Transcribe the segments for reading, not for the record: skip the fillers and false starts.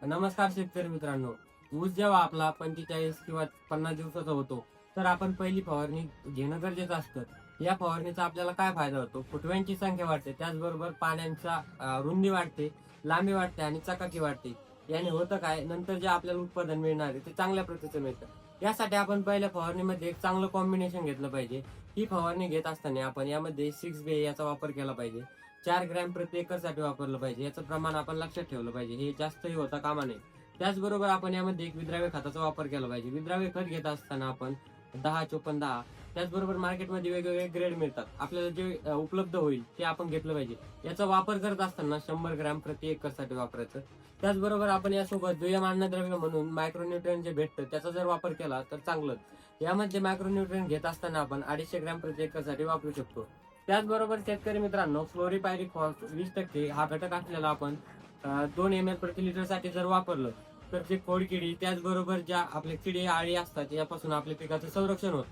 नमस्कार शेतकरी मित्रांनो. ऊस जेव्हा आपला 45 किंवा 50 दिवसाचा होतो, तर आपण पहिली फवारणी घेणं गरजेचं असतं. या फवारणीचा आपल्याला काय फायदा होतो? फुटव्यांची संख्या वाढते, त्याचबरोबर पाण्याचा रुंदी वाढते, लांबी वाढते आणि चकाकी वाढते. याने होतं काय? नंतर जे आपल्याला उत्पादन मिळणार आहे ते चांगल्या प्रतीचं मिळतं. यासाठी आपण पहिल्या फवारणीमध्ये एक चांगलं कॉम्बिनेशन घेतलं पाहिजे. ही फवारणी घेत असताना आपण यामध्ये 6 याचा वापर केला पाहिजे. 4 ग्रॅम प्रति एकरसाठी वापरलं पाहिजे. याचं प्रमाण आपण लक्षात ठेवलं पाहिजे. हे जास्तही होता कामा नये. त्याचबरोबर आपण यामध्ये एक विद्राव्य खताचा वापर केला पाहिजे. विद्राव्य खत घेत असताना आपण 10-54-10 त्याचबरोबर मार्केटमध्ये वेगवेगळे ग्रेड मिळतात. आपल्याला जे उपलब्ध होईल ते आपण घेतलं पाहिजे. याचा वापर करत असताना 100 ग्रॅम प्रति एकरसाठी वापरायचं. त्याचबरोबर आपण यासोबत दुय्यम अन्नद्रव्य म्हणून मायक्रोन्यूट्रिएंट जे भेटतं त्याचा जर वापर केला तर चांगलंच. यामध्ये मायक्रोन्यूट्रिएंट घेत असताना आपण 250 ग्रॅम प्रति एकरसाठी वापरू शकतो. त्याचबरोबर शेतकरी मित्रांनो, फ्लोरीपायरिफॉस 20% हा घटक असलेला आपण 2 ml प्रति लिटर साठी जर वापरलं तर जे खोडकिडी त्याचबरोबर ज्या आपले किडे आळी असतात यापासून आपल्या पिकाचं संरक्षण होतं.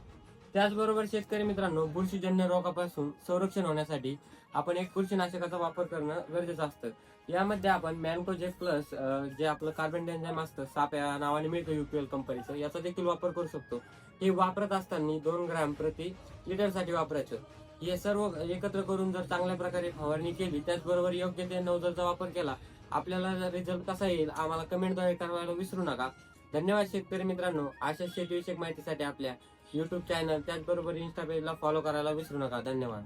त्याचबरोबर शेतकरी मित्रांनो, बुरशीजन्य रोगापासून संरक्षण होण्यासाठी आपण एक बुरशीनाशकाचा वापर करणं गरजेचं असतं. यामध्ये आपण मॅन्कोजेब प्लस जे आपलं कार्बन एन्झाईम असतं साप या नावाने मिळतं UPL कंपनीचं, याचा देखील वापर करू शकतो. हे वापरत असताना 2 ग्रॅम प्रति लिटरसाठी वापरायचं. हे सर्व एकत्र करून जर चांगल्या प्रकारे फवारणी केली, त्याचबरोबर योग्य ते नोझलचा वापर केला, आपल्याला रिझल्ट कसा येईल आम्हाला कमेंटद्वारे कळवायला विसरू नका. धन्यवाद शेतकरी मित्रांनो. अशा शेतीविषयक माहितीसाठी आपल्या YouTube चॅनल त्याचबरोबर Insta पेजला फॉलो करायला विसरू नका. धन्यवाद.